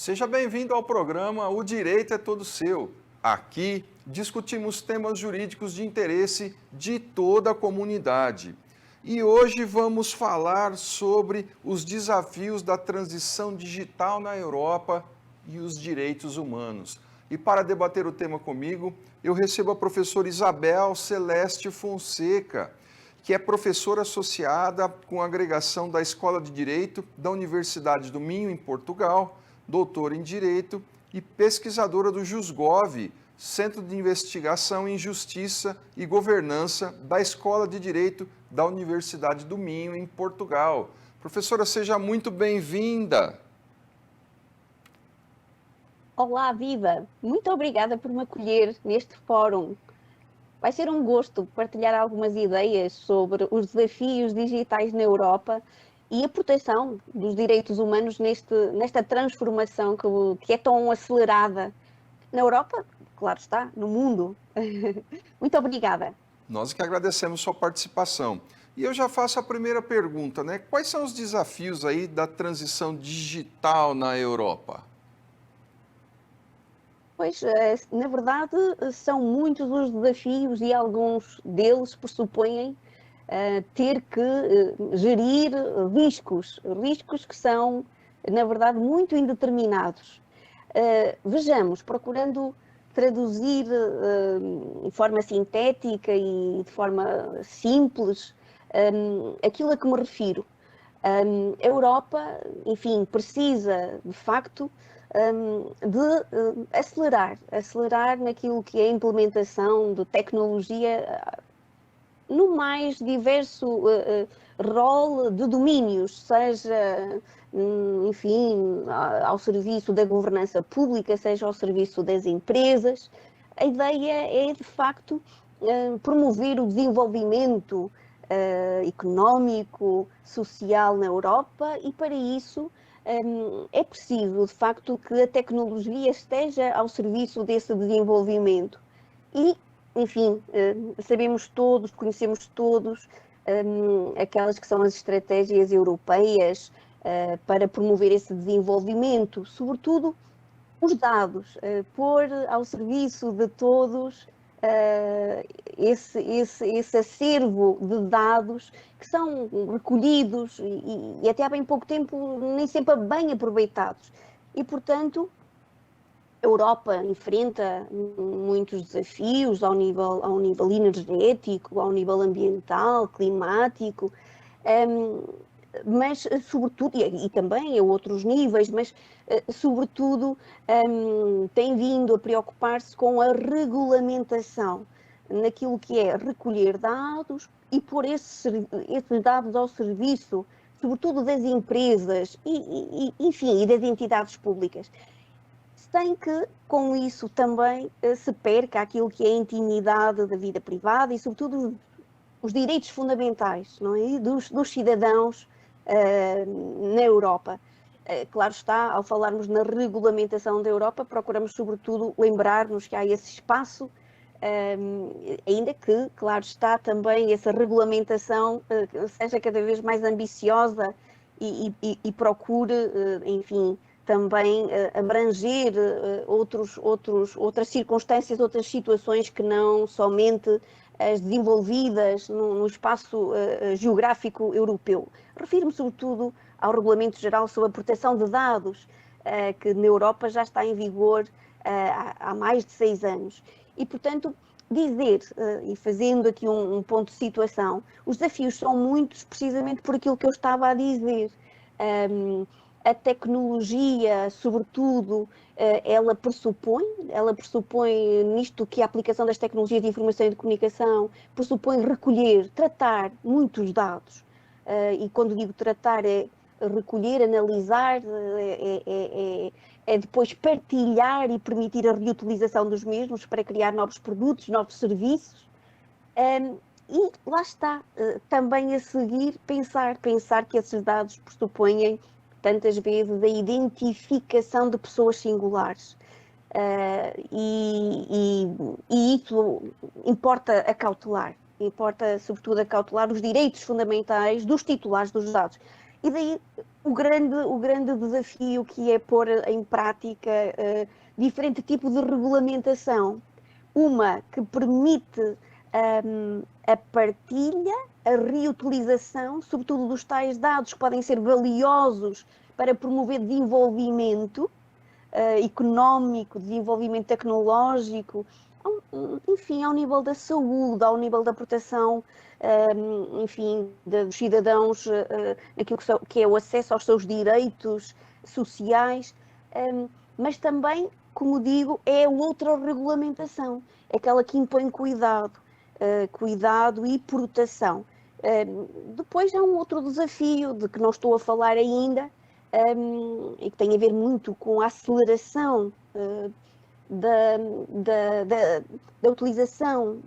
Seja bem-vindo ao programa O Direito é Todo Seu. Aqui discutimos temas jurídicos de interesse de toda a comunidade. E hoje vamos falar sobre os desafios da transição digital na Europa e os direitos humanos. E para debater o tema comigo, eu recebo a professora Isabel Celeste Fonseca, que é professora associada com agregação da Escola de Direito da Universidade do Minho, em Portugal, doutora em Direito e pesquisadora do JusGov, Centro de Investigação em Justiça e Governança da Escola de Direito da Universidade do Minho, em Portugal. Professora, seja muito bem-vinda. Olá, viva! Muito obrigada por me acolher neste fórum. Vai ser um gosto partilhar algumas ideias sobre os desafios digitais na Europa e a proteção dos direitos humanos nesta transformação que é tão acelerada na Europa, claro está, no mundo. Muito obrigada. Nós que agradecemos sua participação. E eu já faço a primeira pergunta, né? Quais são os desafios aí da transição digital na Europa? Pois, na verdade, são muitos os desafios e alguns deles pressupõem ter que gerir riscos que são, na verdade, muito indeterminados. Vejamos, procurando traduzir de forma sintética e de forma simples aquilo a que me refiro. A Europa, enfim, precisa, de facto, de acelerar naquilo que é a implementação de tecnologia no mais diverso rol de domínios, seja, enfim, ao serviço da governança pública, seja ao serviço das empresas. A ideia é, de facto, promover o desenvolvimento económico, social na Europa e, para isso, é preciso, de facto, que a tecnologia esteja ao serviço desse desenvolvimento. E, enfim, sabemos todos, conhecemos todos aquelas que são as estratégias europeias para promover esse desenvolvimento, sobretudo os dados, pôr ao serviço de todos esse acervo de dados que são recolhidos e até há bem pouco tempo nem sempre bem aproveitados. E, portanto, a Europa enfrenta muitos desafios ao nível energético, ao nível ambiental, climático, mas sobretudo, e também a outros níveis, mas sobretudo tem vindo a preocupar-se com a regulamentação naquilo que é recolher dados e pôr esses dados ao serviço, sobretudo das empresas enfim, e das entidades públicas. Sem que, com isso, também se perca aquilo que é a intimidade da vida privada e, sobretudo, os direitos fundamentais, não é? dos cidadãos na Europa. Claro está, ao falarmos na regulamentação da Europa, procuramos, sobretudo, lembrar-nos que há esse espaço, ainda que, claro está, também essa regulamentação seja cada vez mais ambiciosa e procure, enfim, também abranger outras circunstâncias, outras situações que não somente as desenvolvidas no espaço geográfico europeu. Refiro-me sobretudo ao Regulamento Geral sobre a Proteção de Dados, que na Europa já está em vigor há mais de 6 anos. E, portanto, dizer, e fazendo aqui um ponto de situação, os desafios são muitos precisamente por aquilo que eu estava a dizer. A tecnologia, sobretudo, ela pressupõe nisto que a aplicação das tecnologias de informação e de comunicação pressupõe recolher, tratar muitos dados. E quando digo tratar é recolher, analisar, é depois partilhar e permitir a reutilização dos mesmos para criar novos produtos, novos serviços. E lá está, também a seguir, pensar que esses dados pressupõem tantas vezes a identificação de pessoas singulares. E isso importa acautelar, sobretudo acautelar os direitos fundamentais dos titulares dos dados. E daí o grande desafio que é pôr em prática diferente tipo de regulamentação. Uma que permite a partilha, a reutilização, sobretudo dos tais dados que podem ser valiosos para promover desenvolvimento económico, desenvolvimento tecnológico, enfim, ao nível da saúde, ao nível da proteção, enfim, dos cidadãos, naquilo que é o acesso aos seus direitos sociais, mas também, como digo, é outra regulamentação, é aquela que impõe cuidado, cuidado e proteção. Depois há um outro desafio, de que não estou a falar ainda, e que tem a ver muito com a aceleração da utilização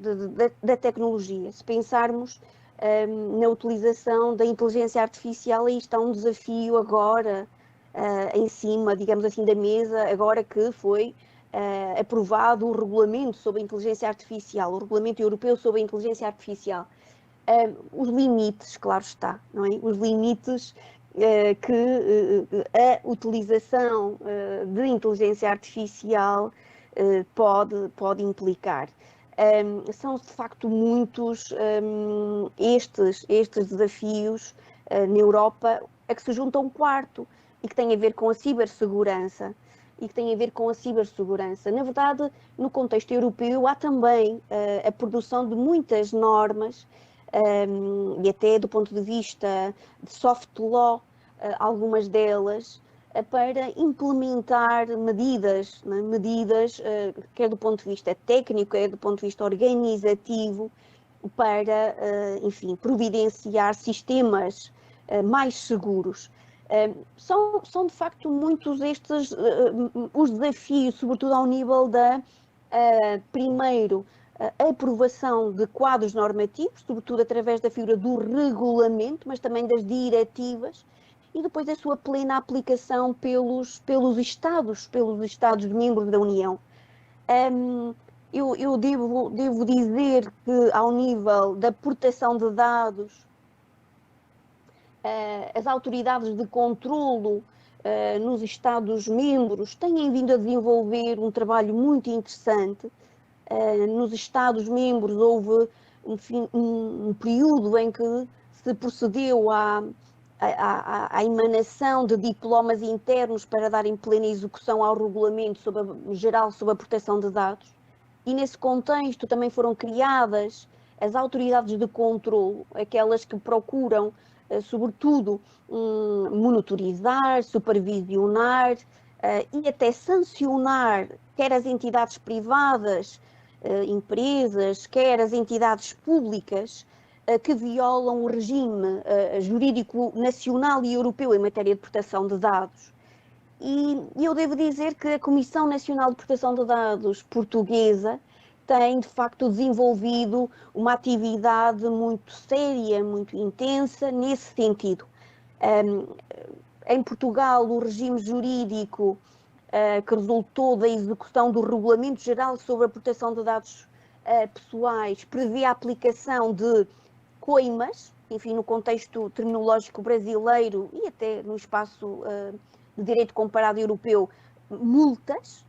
da tecnologia. Se pensarmos na utilização da inteligência artificial, aí está um desafio agora em cima, digamos assim, da mesa, agora que foi aprovado o regulamento sobre a inteligência artificial, o regulamento europeu sobre a inteligência artificial. Os limites, claro está, não é? Os limites que a utilização de inteligência artificial pode implicar. São de facto muitos estes desafios na Europa, a que se junta um quarto, e que tem a ver com a cibersegurança. Na verdade, no contexto europeu, há também a produção de muitas normas, e até do ponto de vista de soft law, algumas delas, para implementar medidas, né? Medidas, quer do ponto de vista técnico, quer do ponto de vista organizativo, para, enfim, providenciar sistemas mais seguros. São de facto muitos estes os desafios, sobretudo ao nível da, primeiro, a aprovação de quadros normativos, sobretudo através da figura do regulamento, mas também das diretivas, e depois a sua plena aplicação pelos Estados-membros da União. Eu devo dizer que, ao nível da proteção de dados, as autoridades de controlo nos Estados-membros têm vindo a desenvolver um trabalho muito interessante. Nos Estados-membros houve um período em que se procedeu à emanação de diplomas internos para darem plena execução ao regulamento geral sobre a proteção de dados. E nesse contexto também foram criadas as autoridades de controlo, aquelas que procuram, sobretudo, monitorizar, supervisionar e até sancionar quer as entidades privadas, empresas, quer as entidades públicas que violam o regime jurídico nacional e europeu em matéria de proteção de dados. E eu devo dizer que a Comissão Nacional de Proteção de Dados portuguesa tem, de facto, desenvolvido uma atividade muito séria, muito intensa nesse sentido. Em Portugal, o regime jurídico que resultou da execução do Regulamento Geral sobre a Proteção de Dados Pessoais prevê a aplicação de coimas, enfim, no contexto terminológico brasileiro e até no espaço de direito comparado europeu, multas,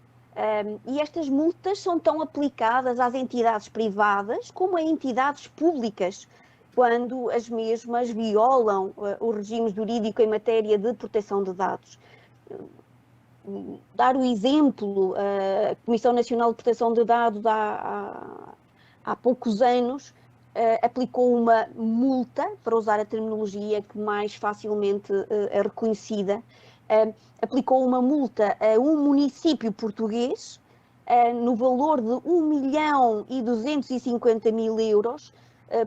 e estas multas são tão aplicadas às entidades privadas como a entidades públicas, quando as mesmas violam o regime jurídico em matéria de proteção de dados. Dar o exemplo, a Comissão Nacional de Proteção de Dados há poucos anos aplicou uma multa, para usar a terminologia que mais facilmente é reconhecida, aplicou uma multa a um município português no valor de 1.250.000 euros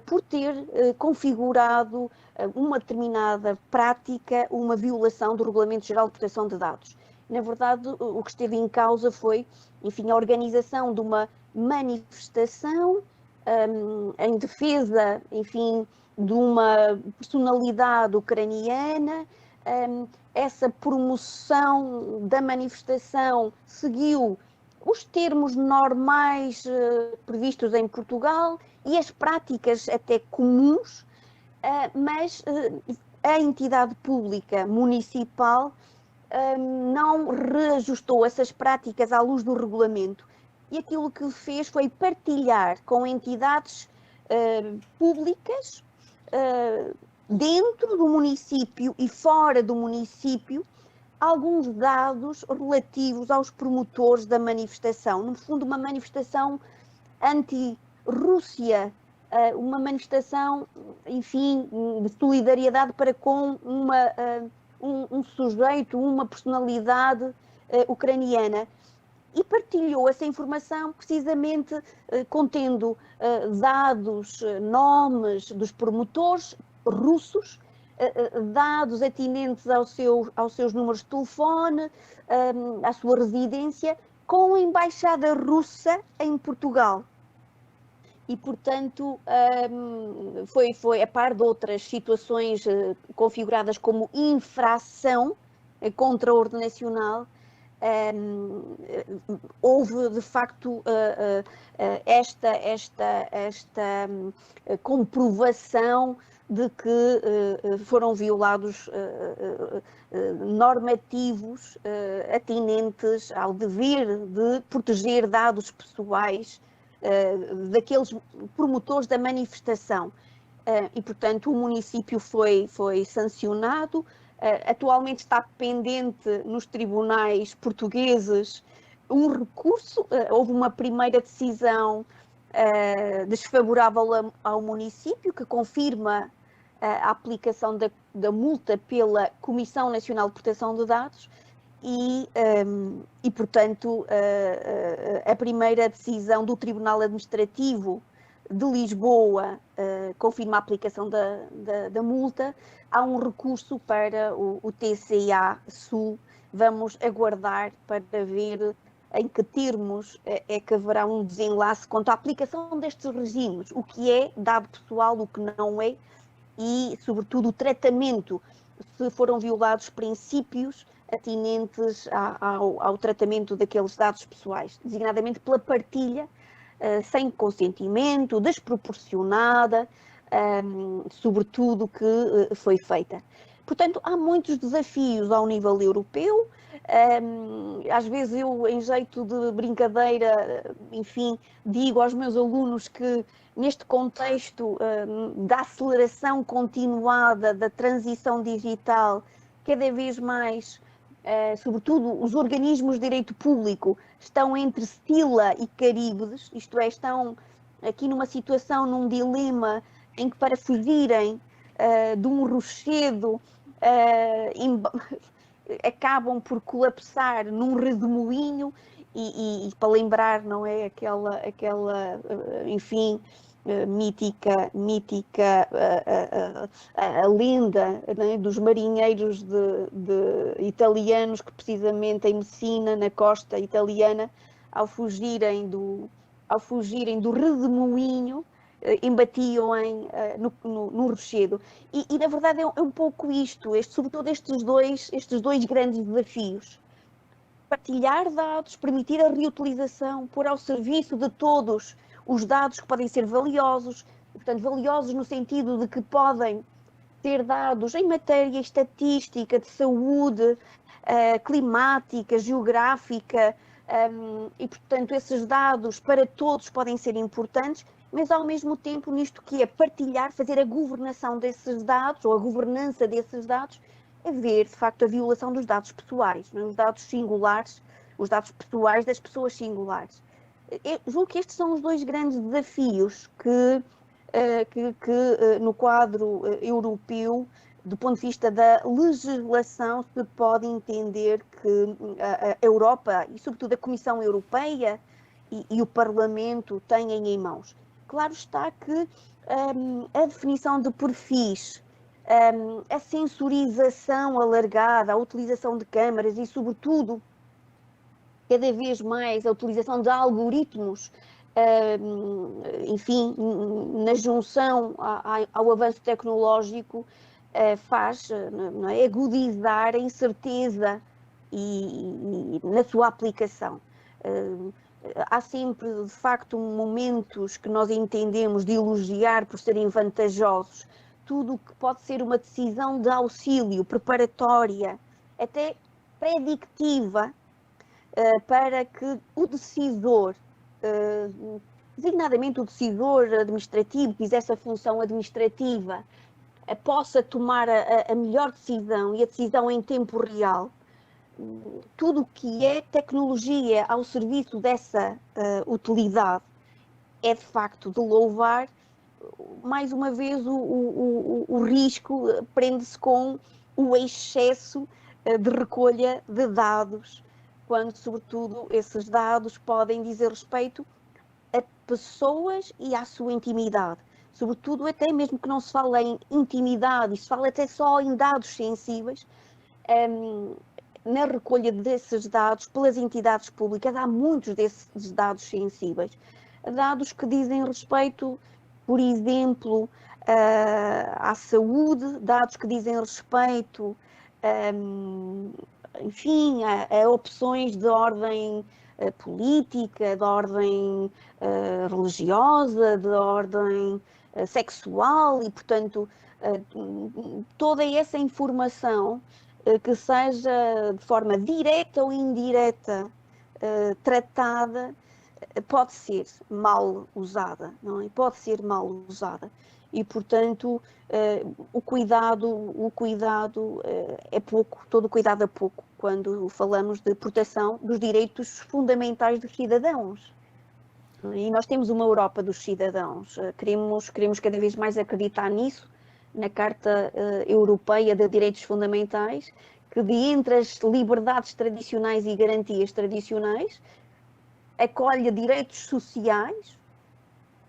por ter configurado uma determinada prática, uma violação do Regulamento Geral de Proteção de Dados. Na verdade, o que esteve em causa foi, enfim, a organização de uma manifestação em defesa, enfim, de uma personalidade ucraniana. Essa promoção da manifestação seguiu os termos normais previstos em Portugal e as práticas até comuns, mas a entidade pública municipal não reajustou essas práticas à luz do regulamento e aquilo que fez foi partilhar com entidades públicas dentro do município e fora do município alguns dados relativos aos promotores da manifestação. No fundo, uma manifestação anti-Rússia, uma manifestação, enfim, de solidariedade para com um sujeito, uma personalidade ucraniana. E partilhou essa informação precisamente contendo dados, nomes dos promotores russos, dados atinentes aos seus números de telefone, à sua residência, com a Embaixada Russa em Portugal. E, portanto, foi a par de outras situações configuradas como infração contra a ordem nacional. Houve, de facto, esta comprovação de que foram violados normativos atinentes ao dever de proteger dados pessoais daqueles promotores da manifestação. E, portanto, o município foi sancionado. Atualmente está pendente nos tribunais portugueses um recurso. Houve uma primeira decisão desfavorável ao município, que confirma a aplicação da multa pela Comissão Nacional de Proteção de Dados e portanto, a primeira decisão do Tribunal Administrativo de Lisboa confirma a aplicação da multa. Há um recurso para o TCA Sul. Vamos aguardar para ver em que termos é que haverá um desenlace quanto à aplicação destes regimes, o que é dado pessoal, o que não é, e, sobretudo, o tratamento, se foram violados princípios atinentes ao tratamento daqueles dados pessoais, designadamente pela partilha sem consentimento, desproporcionada, sobretudo, que foi feita. Portanto, há muitos desafios ao nível europeu. Às vezes eu, em jeito de brincadeira, enfim, digo aos meus alunos que neste contexto da aceleração continuada da transição digital, cada vez mais, sobretudo os organismos de direito público, estão entre Scylla e Caríbedes, isto é, estão aqui numa situação, num dilema em que para fugirem de um rochedo acabam por colapsar num redemoinho e para lembrar, não é, aquela enfim, mítica a lenda, né, dos marinheiros italianos que precisamente em Messina, na costa italiana, ao fugirem do redemoinho, embatiam no rochedo. E na verdade é um pouco isto, sobretudo estes dois grandes desafios. Partilhar dados, permitir a reutilização, pôr ao serviço de todos os dados que podem ser valiosos, portanto, valiosos no sentido de que podem ter dados em matéria estatística, de saúde, climática, geográfica, e, portanto, esses dados para todos podem ser importantes, mas ao mesmo tempo nisto que é partilhar, fazer a governação desses dados, ou a governança desses dados, haver, de facto, a violação dos dados pessoais, não é? Os dados singulares, os dados pessoais das pessoas singulares. Eu julgo que estes são os dois grandes desafios que no quadro europeu, do ponto de vista da legislação, se pode entender que a Europa, e sobretudo a Comissão Europeia e o Parlamento, têm em mãos. Claro está que a definição de perfis, a sensorização alargada, a utilização de câmaras e, sobretudo, cada vez mais a utilização de algoritmos, enfim, na junção ao avanço tecnológico, faz, não é, agudizar a incerteza e na sua aplicação. Há sempre, de facto, momentos que nós entendemos de elogiar por serem vantajosos, tudo o que pode ser uma decisão de auxílio, preparatória, até predictiva, para que o decisor, designadamente o decisor administrativo, que exerce a função administrativa, possa tomar a melhor decisão e a decisão em tempo real. Tudo o que é tecnologia ao serviço dessa utilidade é de facto de louvar. Mais uma vez o risco prende-se com o excesso de recolha de dados, quando sobretudo esses dados podem dizer respeito a pessoas e à sua intimidade. Sobretudo até mesmo que não se fale em intimidade, se fala até só em dados sensíveis, na recolha desses dados pelas entidades públicas, há muitos desses dados sensíveis. Dados que dizem respeito, por exemplo, à saúde, dados que dizem respeito, enfim, a opções de ordem política, de ordem religiosa, de ordem sexual e, portanto, toda essa informação que seja de forma direta ou indireta tratada pode ser mal usada, não é? Pode ser mal usada. E, portanto, o cuidado é pouco, todo o cuidado é pouco, quando falamos de proteção dos direitos fundamentais dos cidadãos. E nós temos uma Europa dos cidadãos, queremos cada vez mais acreditar nisso, na Carta Europeia de Direitos Fundamentais, que de entre as liberdades tradicionais e garantias tradicionais, acolhe direitos sociais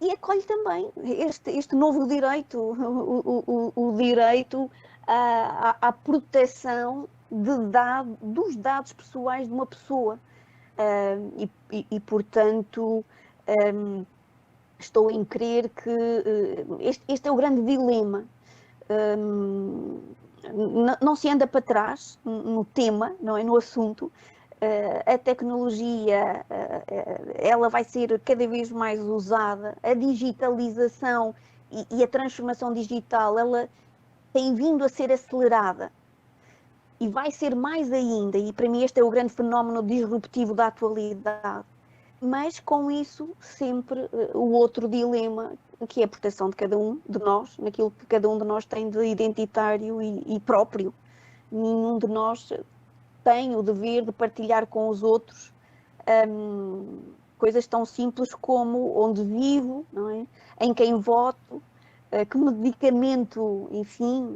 e acolhe também este novo direito, o direito à proteção dos dados pessoais de uma pessoa. E portanto, estou em crer que este é o grande dilema. Não se anda para trás no tema, não é, no assunto. A tecnologia, ela vai ser cada vez mais usada, a digitalização e a transformação digital, ela tem vindo a ser acelerada e vai ser mais ainda, e para mim este é o grande fenómeno disruptivo da atualidade, mas com isso sempre o outro dilema, que é a proteção de cada um de nós, naquilo que cada um de nós tem de identitário e próprio. Nenhum de nós tem o dever de partilhar com os outros coisas tão simples como onde vivo, não é? Em quem voto, que medicamento, enfim,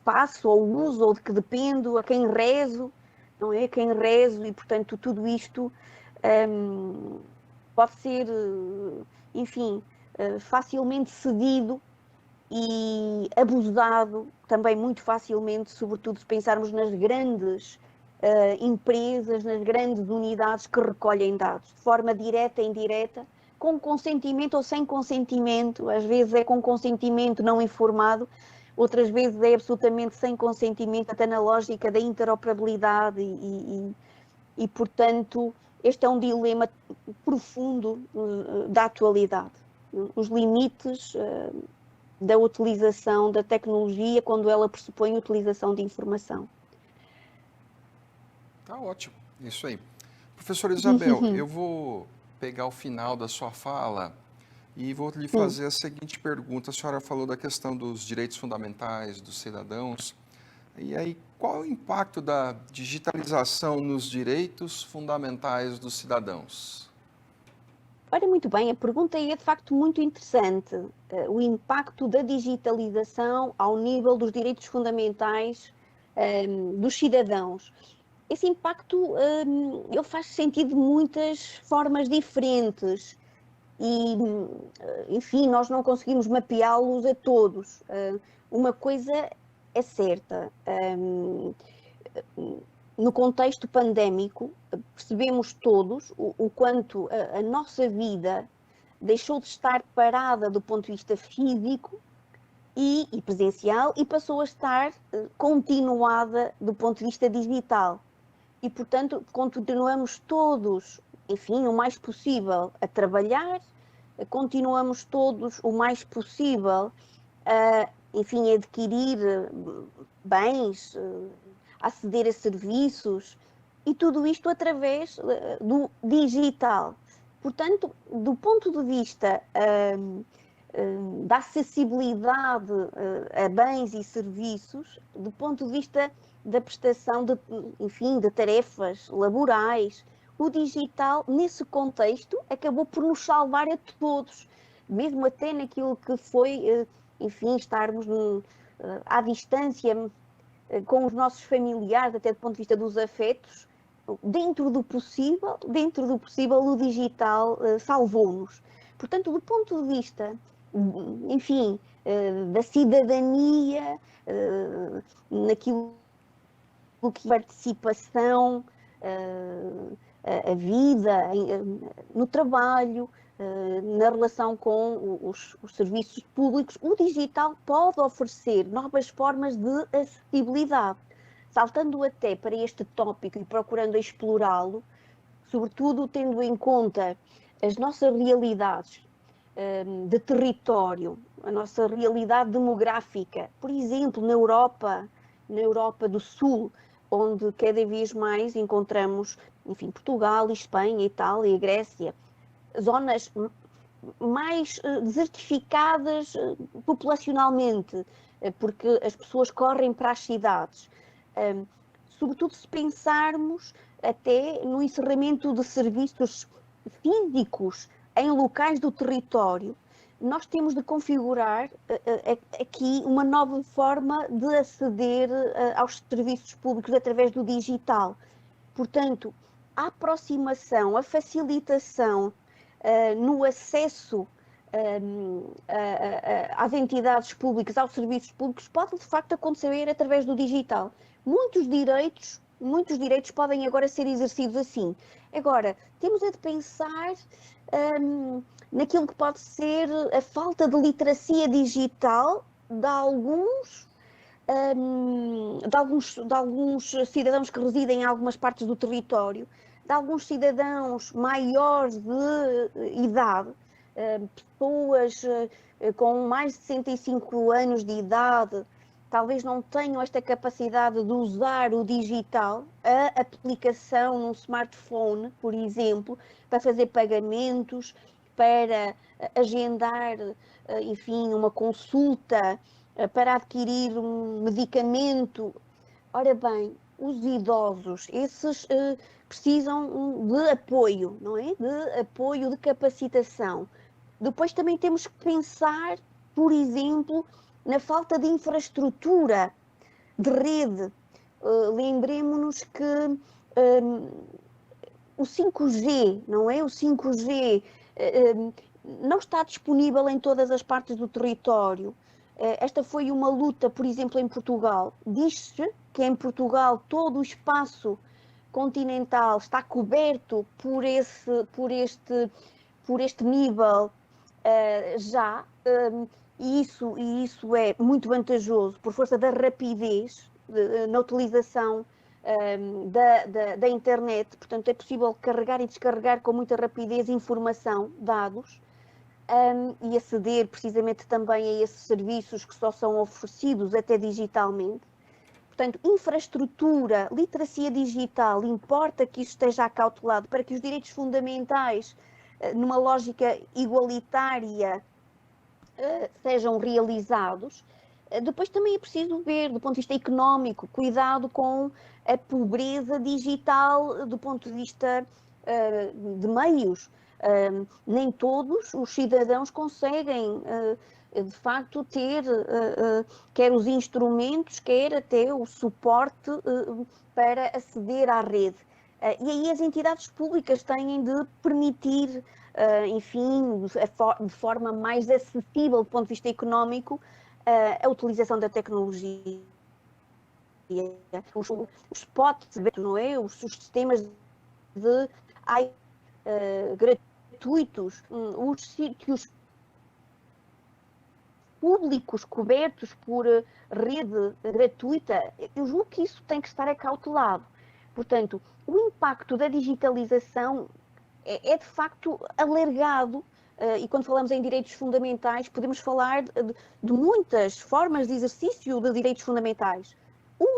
faço ou uso, ou de que dependo, a quem rezo, não é? Quem rezo, e portanto tudo isto pode ser, enfim, facilmente cedido e abusado também muito facilmente, sobretudo se pensarmos nas grandes empresas, nas grandes unidades que recolhem dados, de forma direta e indireta, com consentimento ou sem consentimento, às vezes é com consentimento não informado, outras vezes é absolutamente sem consentimento, até na lógica da interoperabilidade e portanto, este é um dilema profundo da atualidade. Os limites da utilização da tecnologia quando ela pressupõe utilização de informação. Tá ótimo, isso aí. Professora Isabel, eu vou pegar o final da sua fala e vou lhe fazer a seguinte pergunta. A senhora falou da questão dos direitos fundamentais dos cidadãos. E aí, qual é o impacto da digitalização nos direitos fundamentais dos cidadãos? Olha, muito bem, a pergunta é de facto muito interessante. O impacto da digitalização ao nível dos direitos fundamentais dos cidadãos. Esse impacto ele faz sentido de muitas formas diferentes e, enfim, nós não conseguimos mapeá-los a todos. Uma coisa é certa. No contexto pandémico, percebemos todos o quanto a nossa vida deixou de estar parada do ponto de vista físico e presencial e passou a estar continuada do ponto de vista digital. E, portanto, continuamos todos, enfim, o mais possível a trabalhar, continuamos todos o mais possível a, enfim, adquirir bens, aceder a serviços, e tudo isto através do digital. Portanto, do ponto de vista da acessibilidade a bens e serviços, do ponto de vista da prestação de, enfim, de tarefas laborais, o digital, nesse contexto, acabou por nos salvar a todos, mesmo até naquilo que foi, enfim, estarmos à distância com os nossos familiares, até do ponto de vista dos afetos. Dentro do possível, o digital salvou-nos. Portanto, do ponto de vista, enfim, da cidadania, naquilo que é participação, a vida, no trabalho, na relação com os serviços públicos, o digital pode oferecer novas formas de acessibilidade. Saltando até para este tópico e procurando explorá-lo, sobretudo tendo em conta as nossas realidades de território, a nossa realidade demográfica, por exemplo, na Europa do Sul, onde cada vez mais encontramos, enfim, Portugal, Espanha, Itália, Grécia, zonas mais desertificadas populacionalmente, porque as pessoas correm para as cidades. Sobretudo se pensarmos até no encerramento de serviços físicos em locais do território, nós temos de configurar aqui uma nova forma de aceder aos serviços públicos através do digital. Portanto, a aproximação, a facilitação no acesso às entidades públicas, aos serviços públicos, pode de facto acontecer através do digital. Muitos direitos podem agora ser exercidos assim. Agora, temos de pensar naquilo que pode ser a falta de literacia digital de alguns cidadãos que residem em algumas partes do território, de alguns cidadãos maiores de idade, pessoas com mais de 65 anos de idade, talvez não tenham esta capacidade de usar o digital, a aplicação num smartphone, por exemplo, para fazer pagamentos, para agendar, enfim, uma consulta, para adquirir um medicamento. Ora bem, os idosos, esses precisam de apoio, não é? De apoio, de capacitação. Depois também temos que pensar, por exemplo, na falta de infraestrutura, de rede. Lembremos-nos que o 5G, não é? O 5G não está disponível em todas as partes do território. Esta foi uma luta, por exemplo, em Portugal. Diz-se que em Portugal todo o espaço continental está coberto por este nível já, e isso é muito vantajoso por força da rapidez na utilização da internet. Portanto, é possível carregar e descarregar com muita rapidez informação, dados, e aceder precisamente também a esses serviços que só são oferecidos até digitalmente. Portanto, infraestrutura, literacia digital, importa que isso esteja acautelado para que os direitos fundamentais, numa lógica igualitária, sejam realizados. Depois também é preciso ver, do ponto de vista económico, cuidado com a pobreza digital do ponto de vista de meios. Nem todos os cidadãos conseguem, de facto, ter quer os instrumentos, quer até o suporte para aceder à rede. E aí as entidades públicas têm de permitir, enfim, de forma mais acessível do ponto de vista económico, a utilização da tecnologia. Os spots, não é? Os sistemas de gratuitos, os sítios públicos cobertos por rede gratuita, eu julgo que isso tem que estar acautelado. Portanto, o impacto da digitalização é de facto alargado e quando falamos em direitos fundamentais, podemos falar de muitas formas de exercício de direitos fundamentais.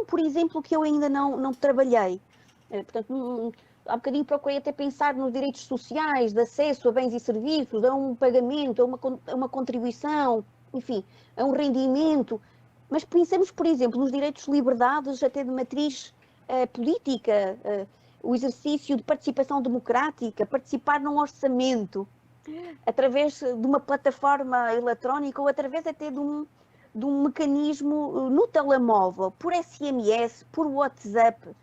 Por exemplo, que eu ainda não trabalhei. Portanto, há bocadinho procurei até pensar nos direitos sociais, de acesso a bens e serviços, a um pagamento, a uma contribuição, enfim, a um rendimento. Mas pensemos, por exemplo, nos direitos de liberdades até de matriz política, o exercício de participação democrática, participar num orçamento, através de uma plataforma eletrónica ou através até de um mecanismo no telemóvel, por SMS, por WhatsApp,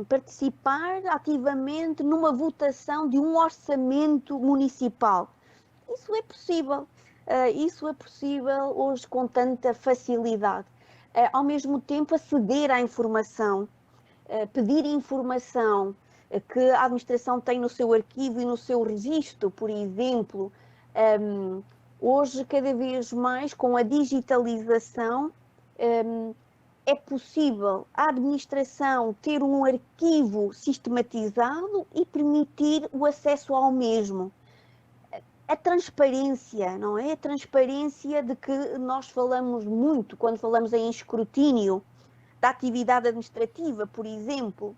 participar ativamente numa votação de um orçamento municipal. Isso é possível. Isso é possível hoje com tanta facilidade. Ao mesmo tempo, aceder à informação, pedir informação que a administração tem no seu arquivo e no seu registro, por exemplo. Hoje, cada vez mais, com a digitalização, é possível a administração ter um arquivo sistematizado e permitir o acesso ao mesmo. A transparência, não é? A transparência de que nós falamos muito quando falamos em escrutínio da atividade administrativa, por exemplo.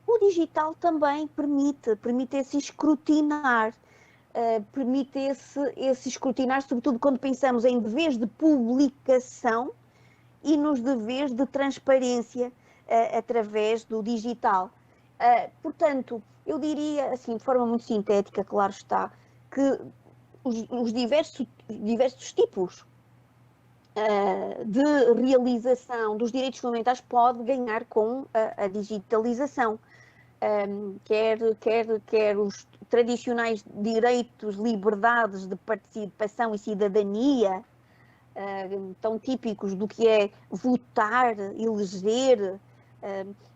O digital também permite esse escrutinar, permite esse escrutinar, sobretudo quando pensamos em deveres de publicação e nos deveres de transparência através do digital. Portanto, eu diria, assim, de forma muito sintética, claro está, que os diversos tipos de realização dos direitos fundamentais pode ganhar com a digitalização. Quer os tradicionais direitos, liberdades de participação e cidadania, tão típicos do que é votar, eleger,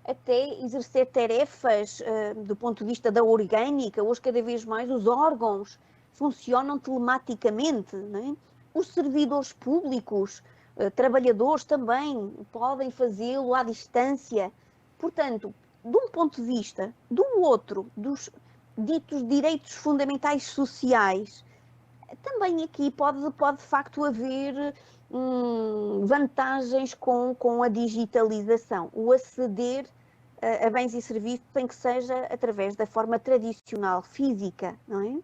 até exercer tarefas do ponto de vista da orgânica. Hoje, cada vez mais, os órgãos funcionam telematicamente, não é? Os servidores públicos, trabalhadores também podem fazê-lo à distância. Portanto, de um ponto de vista, do outro, dos ditos direitos fundamentais sociais, também aqui pode de facto haver vantagens com a digitalização. O aceder a bens e serviços tem que seja através da forma tradicional, física, não é?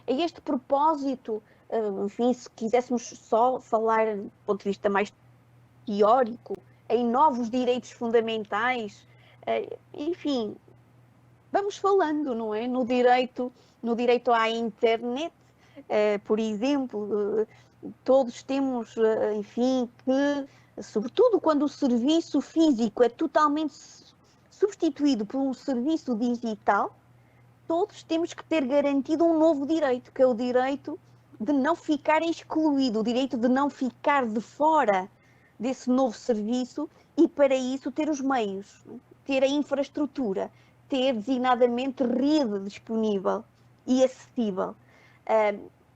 A este propósito, enfim, se quiséssemos só falar do ponto de vista mais teórico, em novos direitos fundamentais, enfim, vamos falando, não é? No direito à internet, por exemplo, todos temos, enfim, que, sobretudo quando o serviço físico é totalmente substituído por um serviço digital, todos temos que ter garantido um novo direito, que é o direito de não ficar excluído, o direito de não ficar de fora desse novo serviço e, para isso, ter os meios, ter a infraestrutura, ter designadamente rede disponível e acessível.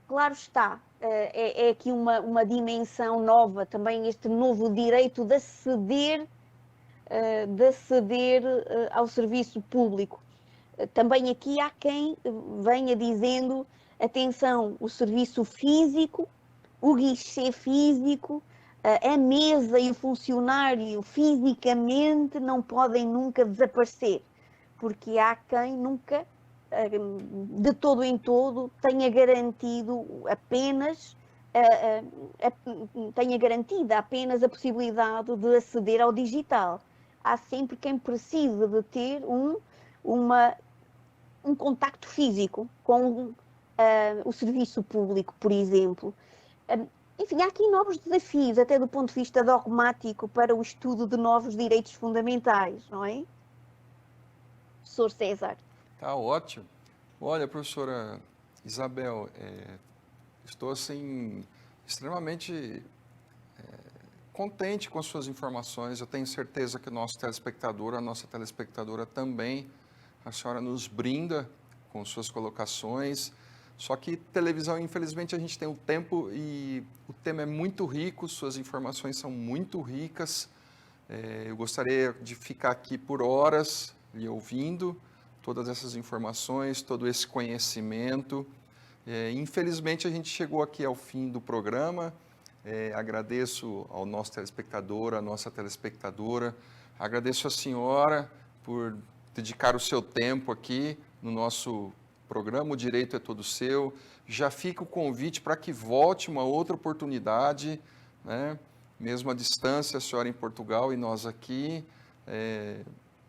Claro está, é aqui uma dimensão nova, também este novo direito de aceder ao serviço público. Também aqui há quem venha dizendo, atenção, o serviço físico, o guichê físico, a mesa e o funcionário fisicamente não podem nunca desaparecer, porque há quem nunca, de todo em todo, tenha garantido apenas tenha garantida apenas a possibilidade de aceder ao digital. Há sempre quem precise de ter um contacto físico com o serviço público, por exemplo. Enfim, há aqui novos desafios, até do ponto de vista dogmático, para o estudo de novos direitos fundamentais, não é? Professor César. Tá ótimo. Olha, professora Isabel, estou assim extremamente contente com as suas informações. Eu tenho certeza que o nosso telespectador, a nossa telespectadora também, a senhora nos brinda com suas colocações. Só que televisão, infelizmente, a gente tem o tempo e o tema é muito rico, suas informações são muito ricas. Eu gostaria de ficar aqui por horas lhe ouvindo, todas essas informações, todo esse conhecimento. Infelizmente, a gente chegou aqui ao fim do programa. Agradeço ao nosso telespectador, à nossa telespectadora. Agradeço a senhora por dedicar o seu tempo aqui no nosso programa. O Direito é Todo Seu. Já fica o convite para que volte uma outra oportunidade, né? Mesmo à distância, a senhora em Portugal e nós aqui.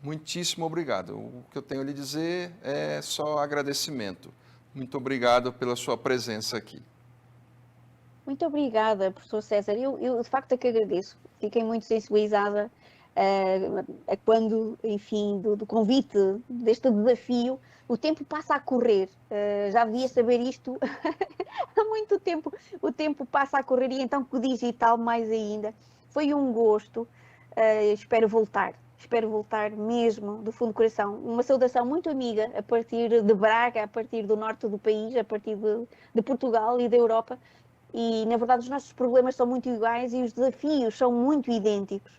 Muitíssimo obrigado. O que eu tenho a lhe dizer é só agradecimento. Muito obrigado pela sua presença aqui. Muito obrigada, professor César. Eu de facto é que agradeço. Fiquei muito sensibilizada a quando, enfim, do convite, deste desafio. O tempo passa a correr. Já devia saber isto há muito tempo. O tempo passa a correr e então com o digital mais ainda. Foi um gosto. Espero voltar. Espero voltar mesmo, do fundo do coração. Uma saudação muito amiga a partir de Braga, a partir do norte do país, a partir de Portugal e da Europa. E, na verdade, os nossos problemas são muito iguais e os desafios são muito idênticos.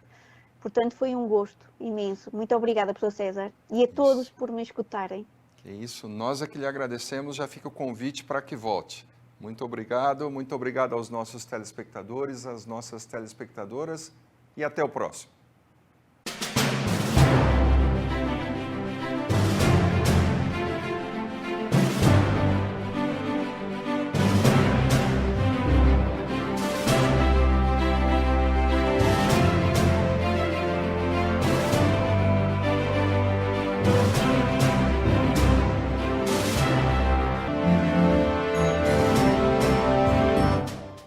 Portanto, foi um gosto imenso. Muito obrigada, professor César. E a todos por me escutarem. Que isso, nós é que lhe agradecemos. Já fica o convite para que volte. Muito obrigado aos nossos telespectadores, às nossas telespectadoras e até o próximo.